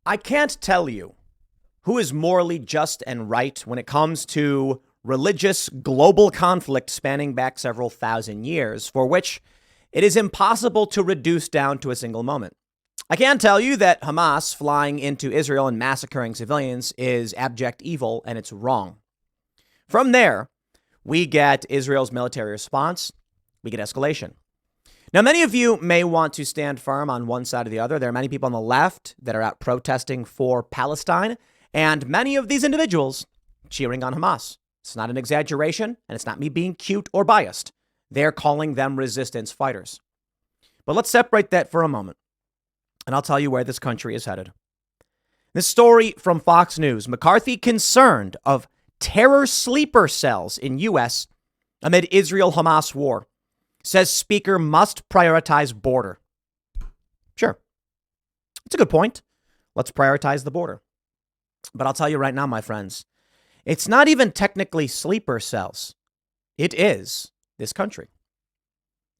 I can't tell you who is morally just and right when it comes to religious global conflict spanning back several thousand years, for which it is impossible to reduce down to a single moment. I can tell you that Hamas flying into Israel and massacring civilians is abject evil, and it's wrong. From there, we get Israel's military response. We get escalation. Now, many of you may want to stand firm on one side or the other. There are many people on the left that are out protesting for Palestine, and many of these individuals cheering on Hamas. It's not an exaggeration, and it's not me being cute or biased. They're calling them resistance fighters. But let's separate that for a moment, and I'll tell you where this country is headed. This story from Fox News: McCarthy concerned of terror sleeper cells in U.S. amid Israel-Hamas war. Says speaker must prioritize border. Sure. It's a good point. Let's prioritize the border. But I'll tell you right now, my friends, it's not even technically sleeper cells. It is this country.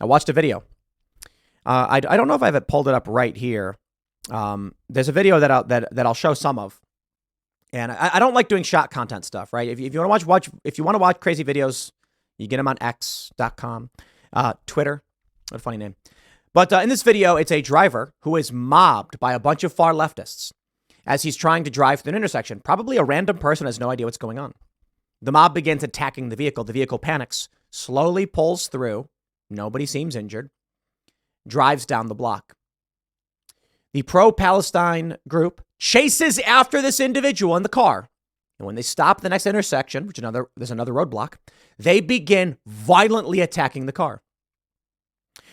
I watched a video. I don't know if I have it pulled it up right here. There's a video that I'll show some of. And I don't like doing shot content stuff, right? If you want to watch crazy videos, you get them on x.com. Twitter, what a funny name. But in this video, it's a driver who is mobbed by a bunch of far leftists as he's trying to drive through an intersection. Probably a random person has no idea what's going on. The mob begins attacking the vehicle. The vehicle panics, slowly pulls through. Nobody seems injured. Drives down the block. The pro-Palestine group chases after this individual in the car. And when they stop at the next intersection, there's another roadblock, they begin violently attacking the car.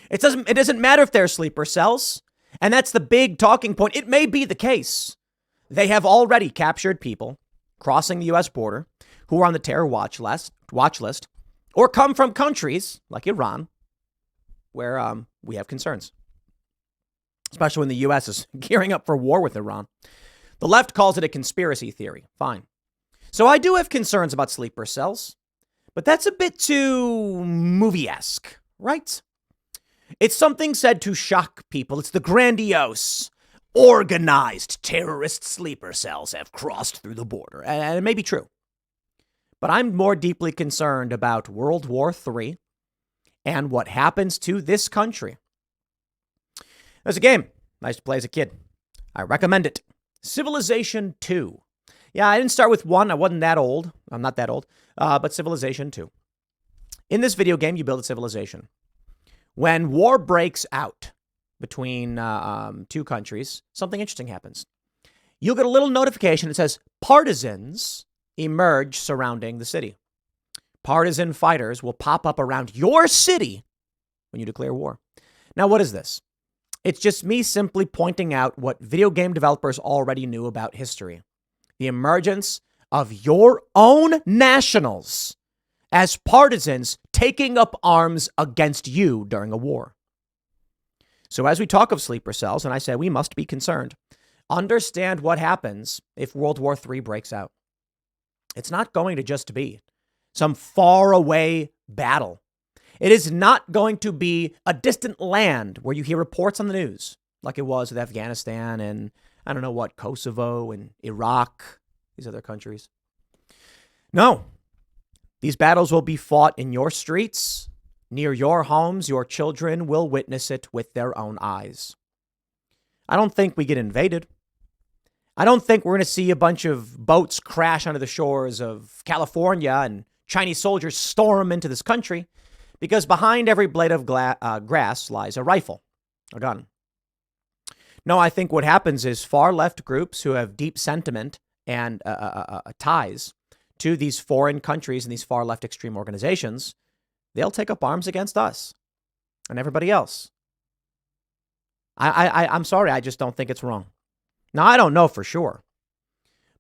It doesn't matter if they're sleeper cells. And that's the big talking point. It may be the case. They have already captured people crossing the U.S. border who are on the terror watch list or come from countries like Iran where we have concerns, especially when the U.S. is gearing up for war with Iran. The left calls it a conspiracy theory. Fine. So I do have concerns about sleeper cells, but that's a bit too movie-esque, right? It's something said to shock people. It's the grandiose, organized terrorist sleeper cells have crossed through the border. And it may be true. But I'm more deeply concerned about World War III and what happens to this country. There's a game I used to play as a kid. I recommend it. Civilization 2. Yeah, I didn't start with 1. I wasn't that old. I'm not that old. But Civilization 2. In this video game, you build a civilization. When war breaks out between two countries, something interesting happens. You'll get a little notification that says partisans emerge surrounding the city. Partisan fighters will pop up around your city when you declare war. Now, what is this? It's just me simply pointing out what video game developers already knew about history. The emergence of your own nationals as partisans taking up arms against you during a war. So as we talk of sleeper cells, and I say we must be concerned, understand what happens if World War III breaks out. It's not going to just be some faraway battle. It is not going to be a distant land where you hear reports on the news like it was with Afghanistan and I don't know what, Kosovo and Iraq, these other countries. No, these battles will be fought in your streets, near your homes. Your children will witness it with their own eyes. I don't think we get invaded. I don't think we're going to see a bunch of boats crash onto the shores of California and Chinese soldiers storm into this country, because behind every blade of grass lies a rifle, a gun. No, I think what happens is far left groups who have deep sentiment and ties to these foreign countries and these far left extreme organizations, they'll take up arms against us and everybody else. I'm sorry, I just don't think it's wrong. Now, I don't know for sure,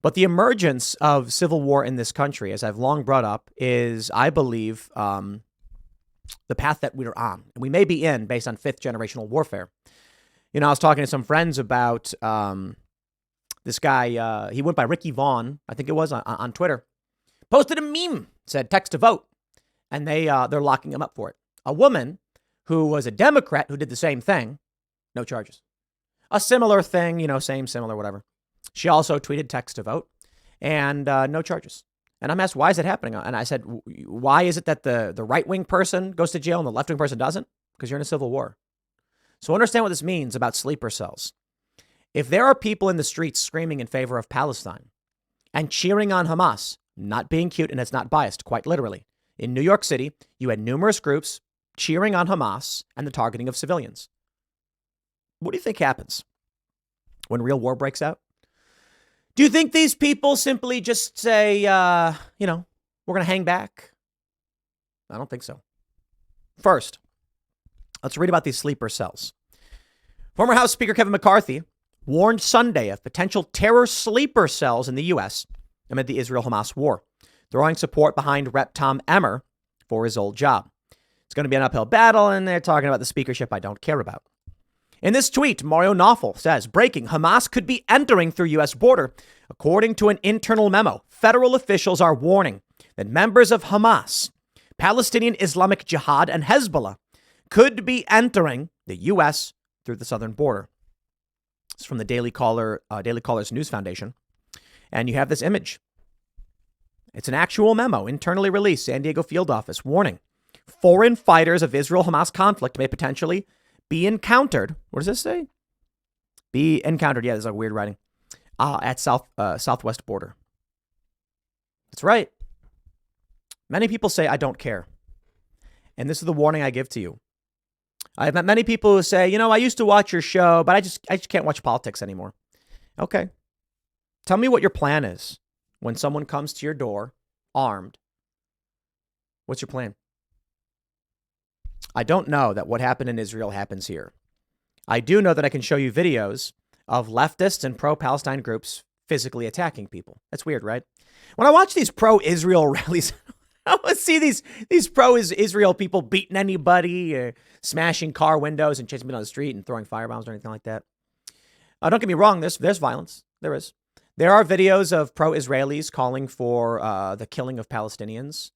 but the emergence of civil war in this country, as I've long brought up, is, I believe, the path that we're on. And we may be in based on fifth generational warfare. You know, I was talking to some friends about this guy. He went by Ricky Vaughn, I think it was, on Twitter. Posted a meme, said text to vote. And they're locking him up for it. A woman who was a Democrat who did the same thing, no charges. A similar thing, you know, same, similar, whatever. She also tweeted text to vote and no charges. And I'm asked, why is it happening? And I said, why is it that the right-wing person goes to jail and the left-wing person doesn't? Because you're in a civil war. So understand what this means about sleeper cells. If there are people in the streets screaming in favor of Palestine and cheering on Hamas, not being cute, and it's not biased, quite literally. In New York City, you had numerous groups cheering on Hamas and the targeting of civilians. What do you think happens when real war breaks out? Do you think these people simply just say, we're going to hang back? I don't think so. First, let's read about these sleeper cells. Former House Speaker Kevin McCarthy warned Sunday of potential terror sleeper cells in the U.S. amid the Israel-Hamas war, throwing support behind Rep. Tom Emmer for his old job. It's going to be an uphill battle, and they're talking about the speakership I don't care about. In this tweet, Mario Nawfal says, breaking, Hamas could be entering through U.S. border. According to an internal memo, federal officials are warning that members of Hamas, Palestinian Islamic Jihad, and Hezbollah could be entering the U.S. through the southern border. It's from the Daily Caller's News Foundation. And you have this image. It's an actual memo, internally released, San Diego field office, warning foreign fighters of Israel-Hamas conflict may potentially be encountered. What does this say? Be encountered. Yeah, there's a weird writing. At southwest border. That's right. Many people say, I don't care. And this is the warning I give to you. I've met many people who say, I used to watch your show, but I just can't watch politics anymore. Okay. Tell me what your plan is when someone comes to your door armed. What's your plan? I don't know that what happened in Israel happens here. I do know that I can show you videos of leftists and pro-Palestine groups physically attacking people. That's weird, right? When I watch these pro-Israel rallies, I don't see these pro-Israel people beating anybody, smashing car windows and chasing people down the street and throwing firebombs or anything like that. Don't get me wrong, there's violence. There is. There are videos of pro-Israelis calling for the killing of Palestinians.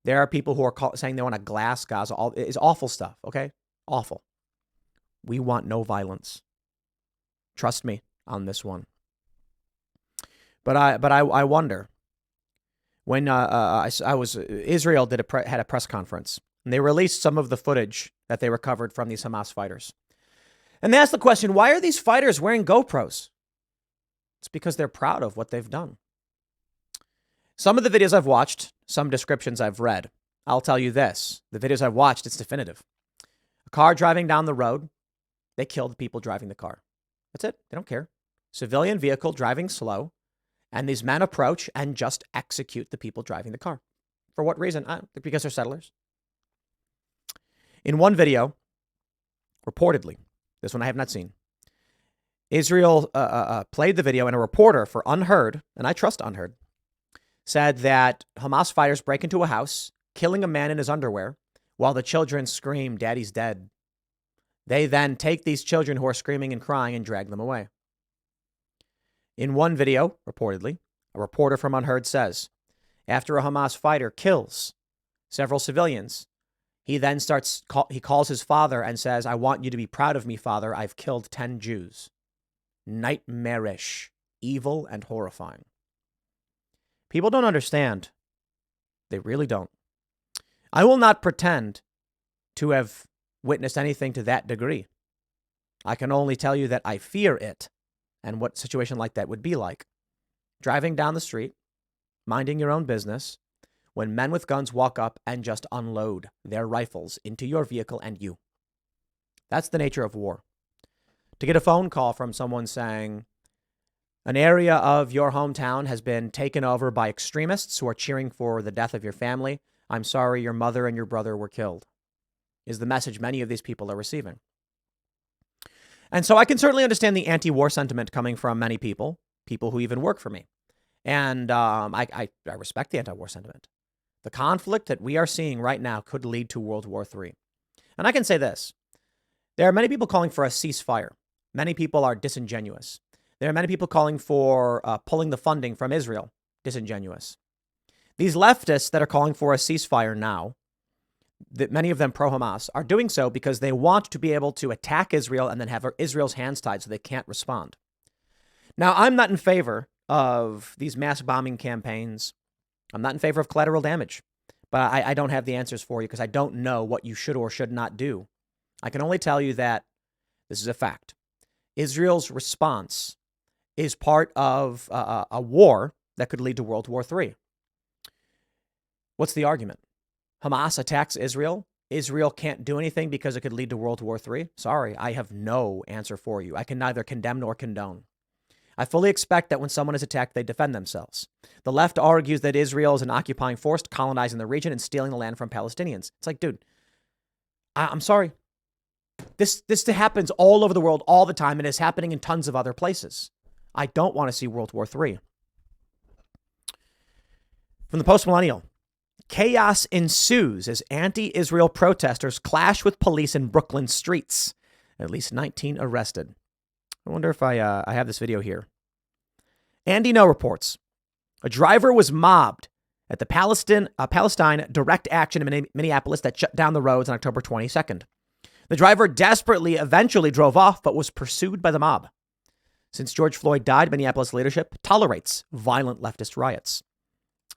There are people who are saying they want to glass Gaza. It's awful stuff, okay? Awful. We want no violence. Trust me on this one. But I wonder. When Israel had a press conference, and they released some of the footage that they recovered from these Hamas fighters. And they asked the question, why are these fighters wearing GoPros? It's because they're proud of what they've done. Some of the videos I've watched, some descriptions I've read, I'll tell you this. The videos I've watched, it's definitive. A car driving down the road, they killed the people driving the car. That's it. They don't care. Civilian vehicle driving slow. And these men approach and just execute the people driving the car. For what reason? Because they're settlers. In one video, reportedly, this one I have not seen, Israel played the video, and a reporter for Unheard, and I trust Unheard, said that Hamas fighters break into a house, killing a man in his underwear, while the children scream, "Daddy's dead." They then take these children who are screaming and crying and drag them away. In one video, reportedly, a reporter from Unheard says, after a Hamas fighter kills several civilians, he then he calls his father and says, "I want you to be proud of me, father. I've killed 10 Jews." Nightmarish, evil, and horrifying. People don't understand. They really don't. I will not pretend to have witnessed anything to that degree. I can only tell you that I fear it. And what a situation like that would be like. Driving down the street, minding your own business, when men with guns walk up and just unload their rifles into your vehicle and you. That's the nature of war. To get a phone call from someone saying, an area of your hometown has been taken over by extremists who are cheering for the death of your family. I'm sorry your mother and your brother were killed, is the message many of these people are receiving. And so I can certainly understand the anti-war sentiment coming from many people who even work for me. And I respect the anti-war sentiment. The conflict that we are seeing right now could lead to World War III. And I can say this. There are many people calling for a ceasefire. Many people are disingenuous. There are many people calling for pulling the funding from Israel. Disingenuous. These leftists that are calling for a ceasefire now, that many of them pro-Hamas, are doing so because they want to be able to attack Israel and then have Israel's hands tied so they can't respond. Now, I'm not in favor of these mass bombing campaigns. I'm not in favor of collateral damage, but I don't have the answers for you because I don't know what you should or should not do. I can only tell you that this is a fact. Israel's response is part of a war that could lead to World War III. What's the argument? Hamas attacks Israel. Israel can't do anything because it could lead to World War III. Sorry, I have no answer for you. I can neither condemn nor condone. I fully expect that when someone is attacked, they defend themselves. The left argues that Israel is an occupying force colonizing the region and stealing the land from Palestinians. It's like, dude, I'm sorry. This happens all over the world all the time and is happening in tons of other places. I don't want to see World War III. From the Post-Millennial, chaos ensues as anti-Israel protesters clash with police in Brooklyn streets. At least 19 arrested. I wonder if I have this video here. Andy No reports, a driver was mobbed at the Palestine Direct Action in Minneapolis that shut down the roads on October 22nd. The driver desperately eventually drove off, but was pursued by the mob. Since George Floyd died, Minneapolis leadership tolerates violent leftist riots.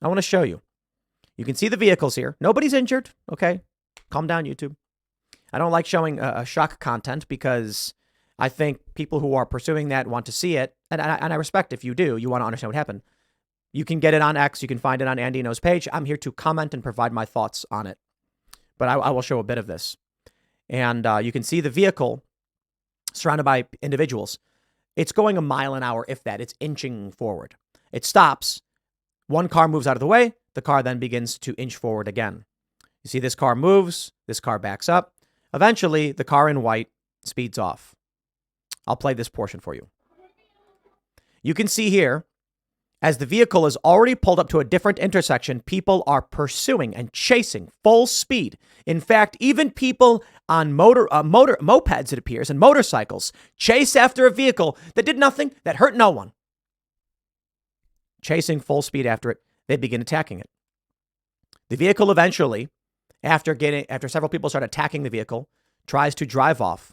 I want to show you. You can see the vehicles here. Nobody's injured. Okay. Calm down, YouTube. I don't like showing shock content because I think people who are pursuing that want to see it. And I respect if you do. You want to understand what happened. You can get it on X. You can find it on Andy No's page. I'm here to comment and provide my thoughts on it. But I will show a bit of this. And you can see the vehicle surrounded by individuals. It's going a mile an hour, if that. It's inching forward. It stops. One car moves out of the way. The car then begins to inch forward again. You see this car moves. This car backs up. Eventually, the car in white speeds off. I'll play this portion for you. You can see here, as the vehicle is already pulled up to a different intersection, people are pursuing and chasing full speed. In fact, even people on mopeds, it appears, and motorcycles chase after a vehicle that did nothing, that hurt no one. Chasing full speed after it, they begin attacking it. The vehicle eventually, after several people start attacking the vehicle, tries to drive off,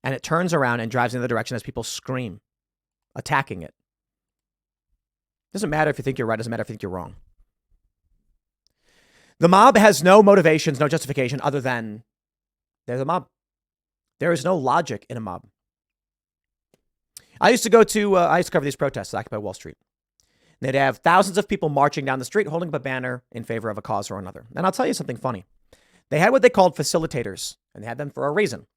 and it turns around and drives in the direction as people scream, attacking it. Doesn't matter if you think you're right. Doesn't matter if you think you're wrong. The mob has no motivations, no justification other than they're the mob. There is no logic in a mob. I used to cover these protests at Occupy Wall Street. They'd have thousands of people marching down the street holding up a banner in favor of a cause or another. And I'll tell you something funny. They had what they called facilitators, and they had them for a reason.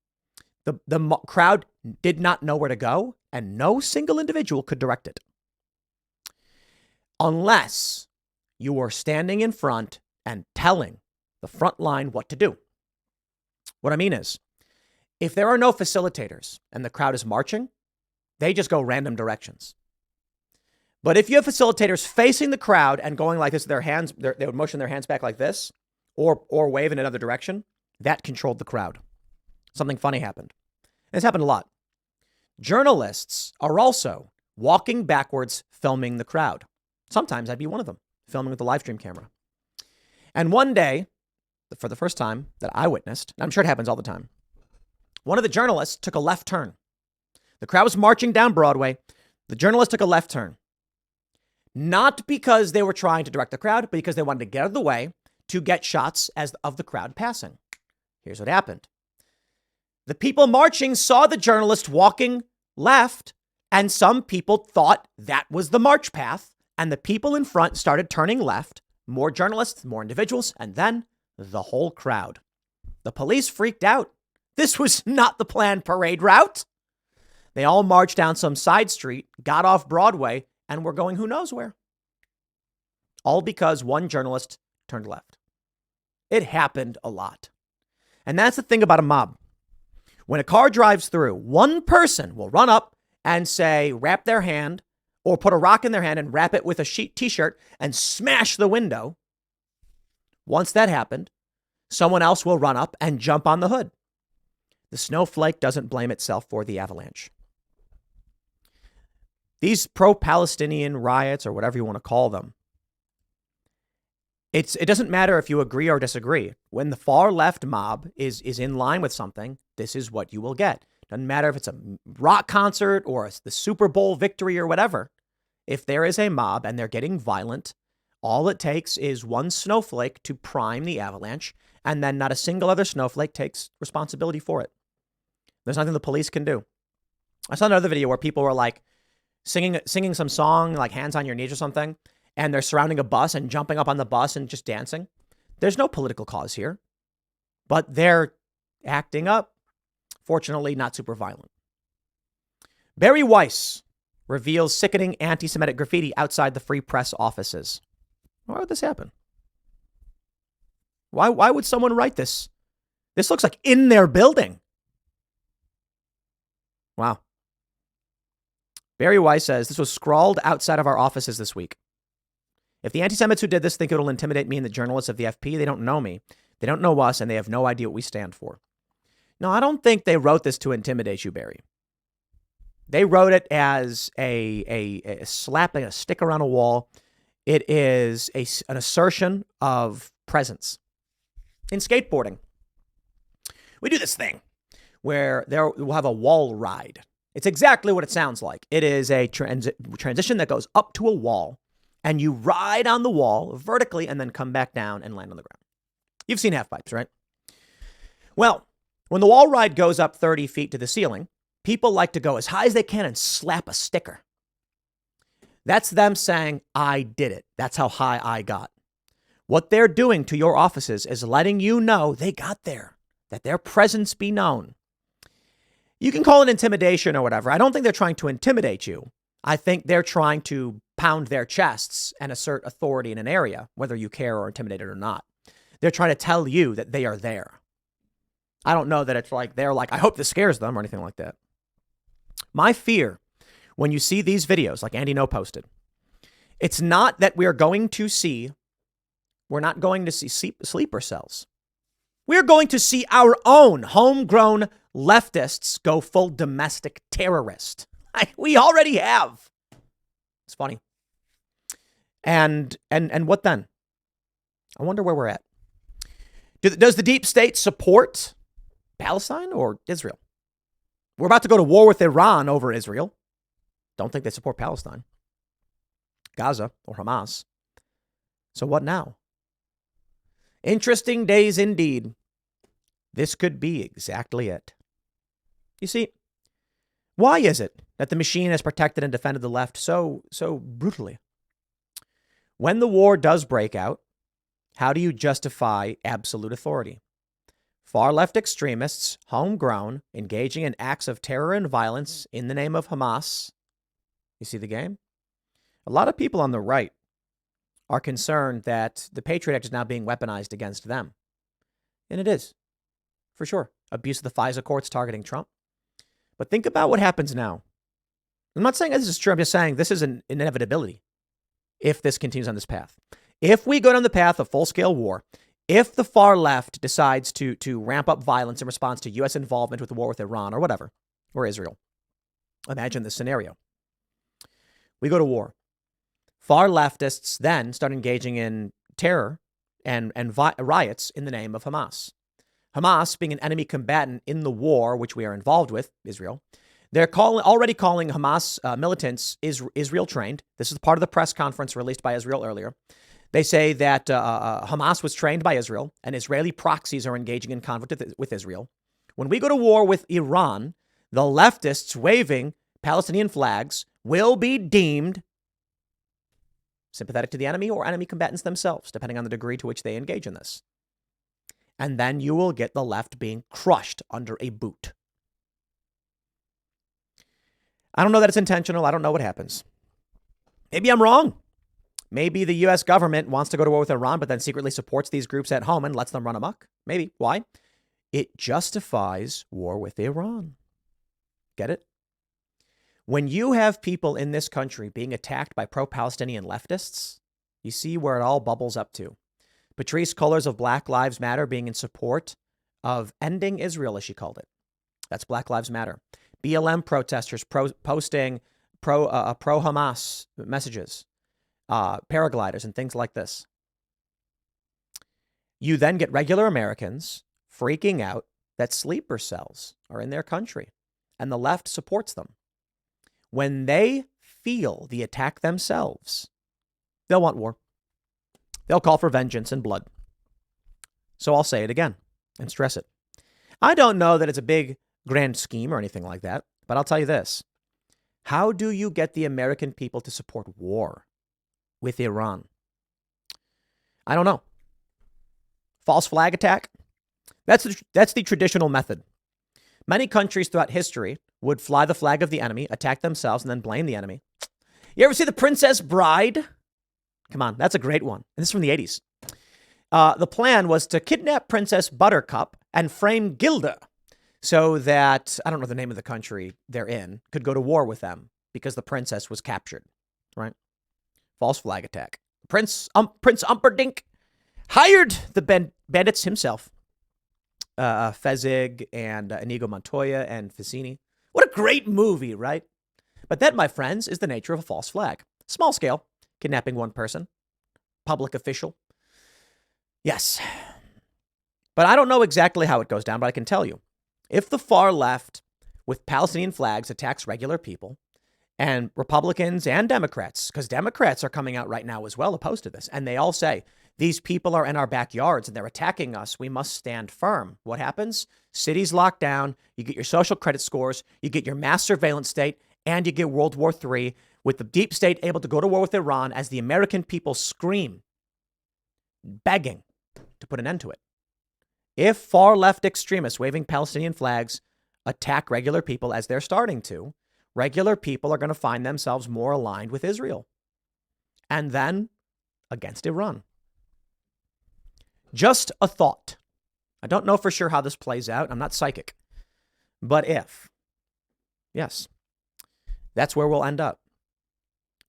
The crowd did not know where to go, and no single individual could direct it. Unless you were standing in front and telling the front line what to do. What I mean is, if there are no facilitators and the crowd is marching, they just go random directions. But if you have facilitators facing the crowd and going like this, their hands, they would motion their hands back like this, or wave in another direction, that controlled the crowd. Something funny happened. And this happened a lot. Journalists are also walking backwards, filming the crowd. Sometimes I'd be one of them, filming with the live stream camera. And one day, for the first time that I witnessed, and I'm sure it happens all the time, one of the journalists took a left turn. The crowd was marching down Broadway. The journalist took a left turn. Not because they were trying to direct the crowd, but because they wanted to get out of the way to get shots of the crowd passing. Here's what happened. The people marching saw the journalist walking left, and some people thought that was the march path, and the people in front started turning left, more journalists, more individuals, and then the whole crowd. The police freaked out. This was not the planned parade route. They all marched down some side street, got off Broadway, and were going who knows where. All because one journalist turned left. It happened a lot. And that's the thing about a mob. When a car drives through, one person will run up and say, wrap their hand, or put a rock in their hand and wrap it with a t-shirt and smash the window. Once that happened, someone else will run up and jump on the hood. The snowflake doesn't blame itself for the avalanche. These pro-Palestinian riots, or whatever you want to call them, it doesn't matter if you agree or disagree. When the far left mob is in line with something, this is what you will get. Doesn't matter if it's a rock concert or the Super Bowl victory or whatever. If there is a mob and they're getting violent, all it takes is one snowflake to prime the avalanche, and then not a single other snowflake takes responsibility for it. There's nothing the police can do. I saw another video where people were like singing some song, like Hands on Your Knees or something, and they're surrounding a bus and jumping up on the bus and just dancing. There's no political cause here, but they're acting up. Fortunately, not super violent. Barry Weiss reveals sickening anti-Semitic graffiti outside the Free Press offices. Why would this happen? Why would someone write this? This looks like in their building. Wow. Barry Weiss says, this was scrawled outside of our offices this week. If the anti-Semites who did this think it'll intimidate me and the journalists of the FP, they don't know me. They don't know us, and they have no idea what we stand for. No, I don't think they wrote this to intimidate you, Barry. They wrote it as a slapping a sticker on a wall. It is an assertion of presence. In skateboarding, we do this thing where we'll have a wall ride. It's exactly what it sounds like. It is a transition that goes up to a wall, and you ride on the wall vertically and then come back down and land on the ground. You've seen half pipes, right? Well, when the wall ride goes up 30 feet to the ceiling, people like to go as high as they can and slap a sticker. That's them saying, I did it. That's how high I got. What they're doing to your offices is letting you know they got there, that their presence be known. You can call it intimidation or whatever. I don't think they're trying to intimidate you. I think they're trying to pound their chests and assert authority in an area, whether you care or intimidated or not. They're trying to tell you that they are there. I don't know that it's like they're like, I hope this scares them or anything like that. My fear when you see these videos, like Andy No posted, it's not that we're not going to see sleeper cells. We're going to see our own homegrown leftists go full domestic terrorist. We already have. It's funny. And what then? I wonder where we're at. Does the deep state support Palestine or Israel? We're about to go to war with Iran over Israel. Don't think they support Palestine, Gaza, or Hamas. So what now? Interesting days indeed. This could be exactly it. You see, why is it that the machine has protected and defended the left so brutally? When the war does break out, how do you justify absolute authority? Far left extremists, homegrown, engaging in acts of terror and violence in the name of Hamas. You see the game? A lot of people on the right are concerned that the Patriot Act is now being weaponized against them. And it is, for sure. Abuse of the FISA courts targeting Trump. But think about what happens now. I'm not saying this is true. I'm just saying this is an inevitability if this continues on this path. If we go down the path of full-scale war, if the far left decides to ramp up violence in response to U.S. involvement with the war with Iran or whatever, or Israel, imagine this scenario. We go to war. Far leftists then start engaging in terror and riots in the name of Hamas. Hamas, being an enemy combatant in the war, which we are involved with, Israel, they're already calling Hamas militants Israel trained. This is part of the press conference released by Israel earlier. They say that Hamas was trained by Israel and Israeli proxies are engaging in conflict with Israel. When we go to war with Iran, the leftists waving Palestinian flags will be deemed sympathetic to the enemy or enemy combatants themselves, depending on the degree to which they engage in this. And then you will get the left being crushed under a boot. I don't know that it's intentional. I don't know what happens. Maybe I'm wrong. Maybe the U.S. government wants to go to war with Iran, but then secretly supports these groups at home and lets them run amok. Maybe. Why? It justifies war with Iran. Get it? When you have people in this country being attacked by pro-Palestinian leftists, you see where it all bubbles up to. Patrisse Cullors of Black Lives Matter being in support of ending Israel, as she called it. That's Black Lives Matter. BLM protesters posting pro-Hamas messages, paragliders and things like this. You then get regular Americans freaking out that sleeper cells are in their country. and the left supports them. When they feel the attack themselves, they'll want war. They'll call for vengeance and blood. So I'll say it again and stress it. I don't know that it's a big grand scheme or anything like that, but I'll tell you this. How do you get the American people to support war with Iran? I don't know. False flag attack? That's the traditional method. Many countries throughout history would fly the flag of the enemy, attack themselves, and then blame the enemy. You ever see The Princess Bride? Come on, that's a great one. And this is from the 80s. The plan was to kidnap Princess Buttercup and frame Gilda so that, I don't know the name of the country they're in, could go to war with them because the princess was captured, right? False flag attack. Prince Umperdink hired the bandits himself. Fezig and Inigo Montoya and Ficini. What a great movie, right? But that, my friends, is the nature of a false flag. Small scale, kidnapping one person, public official. Yes. But I don't know exactly how it goes down, but I can tell you. If the far left with Palestinian flags attacks regular people, and Republicans and Democrats, because Democrats are coming out right now as well opposed to this, and they all say, these people are in our backyards and they're attacking us. We must stand firm. What happens? Cities locked down. You get your social credit scores. You get your mass surveillance state, and you get World War III with the deep state able to go to war with Iran as the American people scream, begging to put an end to it. If far left extremists waving Palestinian flags attack regular people as they're starting to, regular people are going to find themselves more aligned with Israel and then against Iran. Just a thought. I don't know for sure how this plays out. I'm not psychic. But if, yes, that's where we'll end up.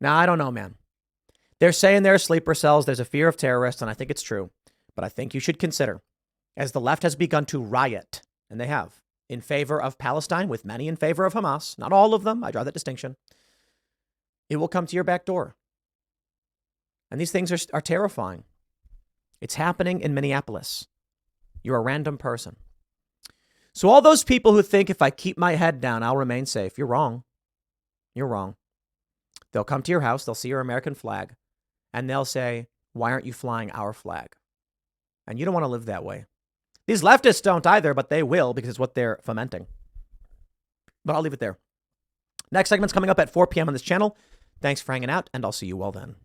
Now, I don't know, man. They're saying there are sleeper cells. There's a fear of terrorists, and I think it's true. But I think you should consider, as the left has begun to riot, and they have, in favor of Palestine, with many in favor of Hamas, not all of them, I draw that distinction, it will come to your back door. And these things are terrifying. It's happening in Minneapolis. You're a random person. So all those people who think if I keep my head down, I'll remain safe, you're wrong. You're wrong. They'll come to your house, they'll see your American flag, and they'll say, why aren't you flying our flag? And you don't want to live that way. These leftists don't either, but they will because it's what they're fomenting. But I'll leave it there. Next segment's coming up at 4 p.m. on this channel. Thanks for hanging out, and I'll see you all then.